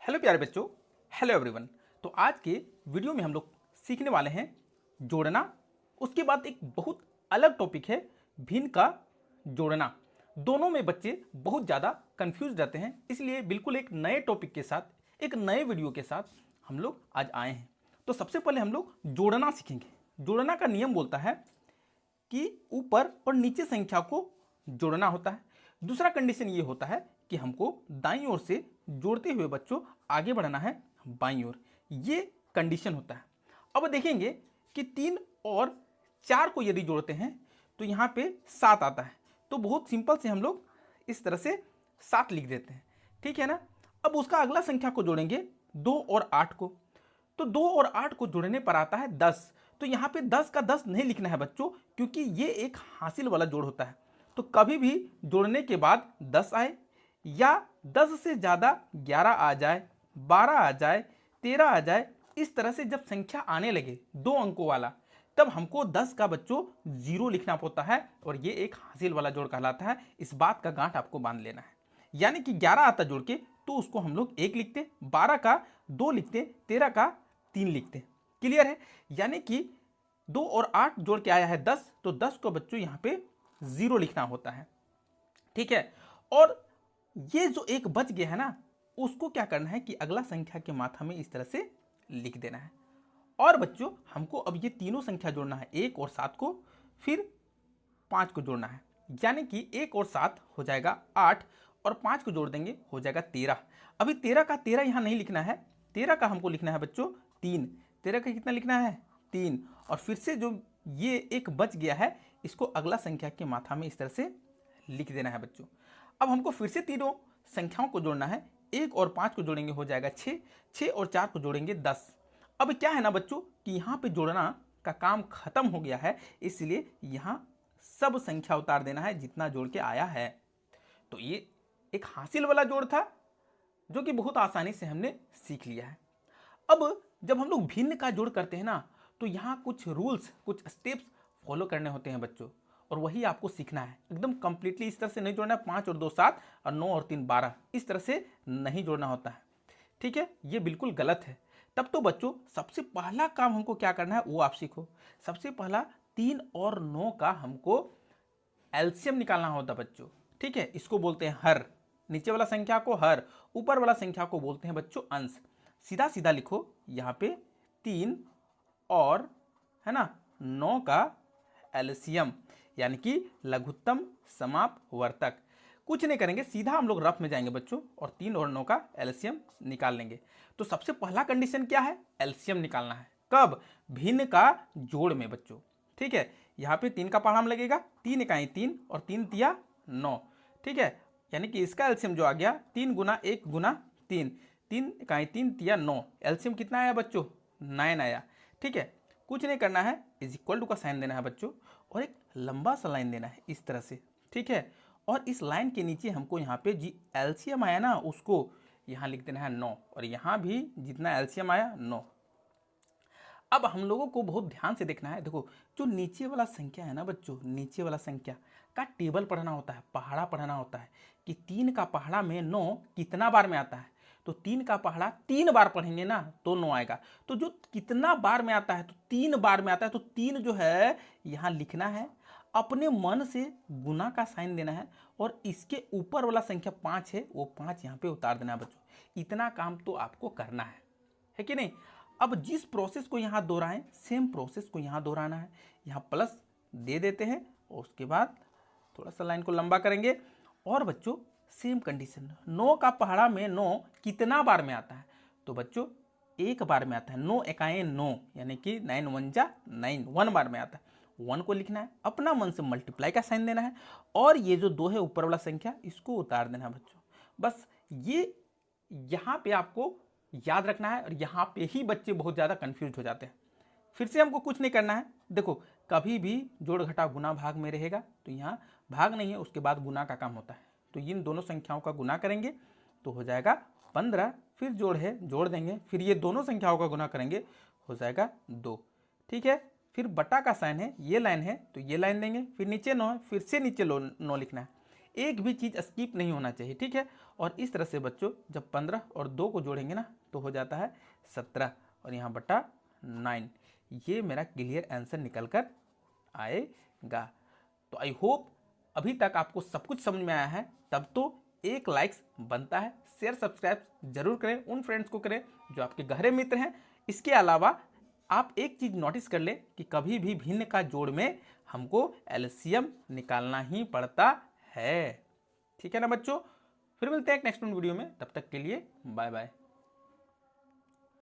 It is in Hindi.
हेलो प्यारे बच्चों, हेलो एवरीवन। तो आज के वीडियो में हम लोग सीखने वाले हैं जोड़ना। उसके बाद एक बहुत अलग टॉपिक है भिन्न का जोड़ना। दोनों में बच्चे बहुत ज़्यादा कंफ्यूज रहते हैं, इसलिए बिल्कुल एक नए टॉपिक के साथ, एक नए वीडियो के साथ हम लोग आज आए हैं। तो सबसे पहले हम लोग जोड़ना सीखेंगे। जोड़ना का नियम बोलता है कि ऊपर और नीचे संख्या को जोड़ना होता है। दूसरा कंडीशन ये होता है कि हमको दाईं ओर से जोड़ते हुए बच्चों आगे बढ़ना है बाईं ओर, ये कंडीशन होता है। अब देखेंगे कि 3 और 4 को यदि जोड़ते हैं तो यहाँ पे 7 आता है। तो बहुत सिंपल से हम लोग इस तरह से 7 लिख देते हैं, ठीक है ना। अब उसका अगला संख्या को जोड़ेंगे 2 और 8 को, तो 2 और 8 को जोड़ने पर आता है 10। तो यहाँ पे 10 का 10 नहीं लिखना है बच्चों, क्योंकि ये एक हासिल वाला जोड़ होता है। तो कभी भी जोड़ने के बाद 10 आए या 10 से ज़्यादा 11 आ जाए, 12 आ जाए, 13 आ जाए, इस तरह से जब संख्या आने लगे 2 अंकों वाला, तब हमको 10 का बच्चों 0 लिखना पड़ता है और ये एक हासिल वाला जोड़ कहलाता है। इस बात का गांठ आपको बांध लेना है। यानी कि 11 आता जोड़ के तो उसको हम लोग 1 लिखते, 12 का 2 लिखते, 13 का 3 लिखते। क्लियर है। यानी कि 2 और 8 जोड़ के आया है 10, तो 10 को बच्चों यहाँ पे 0 लिखना होता है, ठीक है। और ये जो एक बच गया है ना, उसको क्या करना है कि अगला संख्या के माथा में इस तरह से लिख देना है। और बच्चों हमको अब ये तीनों संख्या जोड़ना है, 1 और 7 को, फिर 5 को जोड़ना है। यानी कि 1 और 7 हो जाएगा 8 और 5 को जोड़ देंगे हो जाएगा 13। अभी 13 का 13 यहाँ नहीं लिखना है, 13 का हमको लिखना है बच्चों 3। 13 का कितना लिखना है 3। और फिर से जो ये एक बच गया है, इसको अगला संख्या के माथा में इस तरह से लिख देना है बच्चों। अब हमको फिर से तीनों संख्याओं को जोड़ना है, 1 और 5 को जोड़ेंगे हो जाएगा 6, 6 और 4 को जोड़ेंगे 10। अब क्या है ना बच्चों कि यहाँ पे जोड़ना का काम खत्म हो गया है, इसलिए यहाँ सब संख्या उतार देना है जितना जोड़ के आया है। तो ये एक हासिल वाला जोड़ था जो कि बहुत आसानी से हमने सीख लिया है। अब जब हम लोग भिन्न का जोड़ करते हैं ना, तो यहाँ कुछ रूल्स, कुछ स्टेप्स फॉलो करने होते हैं बच्चों, और वही आपको सीखना है। एकदम कंप्लीटली इस तरह से नहीं जोड़ना है, 5 और 2 7 और 9 और 3 12, इस तरह से नहीं जोड़ना होता है, ठीक है। ये बिल्कुल गलत है। तब तो बच्चों सबसे पहला काम हमको क्या करना है वो आप सीखो। सबसे पहला 3 और 9 का हमको एलसीएम निकालना होता बच्चों, ठीक है। इसको बोलते हैं हर, नीचे वाला संख्या को हर, ऊपर वाला संख्या को बोलते हैं बच्चों अंश। सीधा सीधा लिखो यहाँ पे 3 और है ना 9 का एलसीएम, यानी कि लघुत्तम समाप वर्तक। कुछ नहीं करेंगे, सीधा हम लोग रफ में जाएंगे बच्चों और 3 और 9 का एलसीएम निकाल लेंगे। तो सबसे पहला कंडीशन क्या है, एलसीएम निकालना है। कब, भिन्न का जोड़ में बच्चों, ठीक है। यहाँ पे 3 का पहाड़ा लगेगा, 3 इकाई 3 और 3 तिया 9, ठीक है। यानी कि इसका एलसीएम जो आ गया 3 गुना 1 गुना 3, 3 इकाई 3 तिया 9, एलसीएम कितना आया बच्चों 9 आया, ठीक है। कुछ नहीं करना है, इज इक्वल टू का साइन देना है बच्चों और एक लंबा सा लाइन देना है इस तरह से, ठीक है। और इस लाइन के नीचे हमको यहाँ पे जी एलसीएम आया ना, उसको यहाँ लिख देना है 9 और यहाँ भी जितना एलसीएम आया 9। अब हम लोगों को बहुत ध्यान से देखना है। देखो जो नीचे वाला संख्या है ना बच्चों, नीचे वाला संख्या का टेबल पढ़ना होता है, पहाड़ा पढ़ना होता है कि 3 का पहाड़ा में 9 कितना बार में आता है। तो 3 का पहाड़ा 3 बार पढ़ेंगे ना तो 9 आएगा। तो जो कितना बार में आता है तो 3 बार में आता है, तो 3 जो है यहाँ लिखना है, अपने मन से गुना का साइन देना है और इसके ऊपर वाला संख्या 5 है वो 5 यहाँ पे उतार देना है बच्चों। इतना काम तो आपको करना है कि नहीं। अब जिस प्रोसेस को यहाँ दोहराएं, सेम प्रोसेस को यहाँ दोहराना है। यहाँ प्लस दे देते हैं और उसके बाद थोड़ा सा लाइन को लंबा करेंगे और बच्चों सेम कंडीशन, 9 का पहाड़ा में 9 कितना बार में आता है, तो बच्चों 1 बार में आता है। 9 इकाई 9 यानी कि 9 1 जा 9, 1 बार में आता है। 1 को लिखना है, अपना मन से मल्टीप्लाई का साइन देना है और ये जो 2 है ऊपर वाला संख्या इसको उतार देना है बच्चों। बस ये यहाँ पे आपको याद रखना है और यहाँ पे ही बच्चे बहुत ज़्यादा कंफ्यूज हो जाते हैं। फिर से हमको कुछ नहीं करना है। देखो कभी भी जोड़ घटा गुना भाग में रहेगा, तो यहाँ भाग नहीं है, उसके बाद गुना का काम होता है। तो इन दोनों संख्याओं का गुना करेंगे तो हो जाएगा 15, फिर जोड़ है जोड़ देंगे, फिर ये दोनों संख्याओं का गुना करेंगे हो जाएगा 2, ठीक है। फिर बटा का साइन है, ये लाइन है तो ये लाइन देंगे, फिर नीचे 9 है, फिर से नीचे 9 लिखना है। एक भी चीज़ स्किप नहीं होना चाहिए, ठीक है। और इस तरह से बच्चों जब 15 और 2 को जोड़ेंगे ना तो हो जाता है 17 और यहाँ बटा 9। ये मेरा क्लियर आंसर निकल कर आएगा। तो आई होप अभी तक आपको सब कुछ समझ में आया है। तब तो एक लाइक्स बनता है, शेयर सब्सक्राइब जरूर करें, उन फ्रेंड्स को करें जो आपके गहरे मित्र हैं। इसके अलावा आप एक चीज़ नोटिस कर ले कि कभी भी भिन्न का जोड़ में हमको एलसीएम निकालना ही पड़ता है, ठीक है ना बच्चों। फिर मिलते हैं एक नेक्स्ट वीडियो में, तब तक के लिए बाय बाय।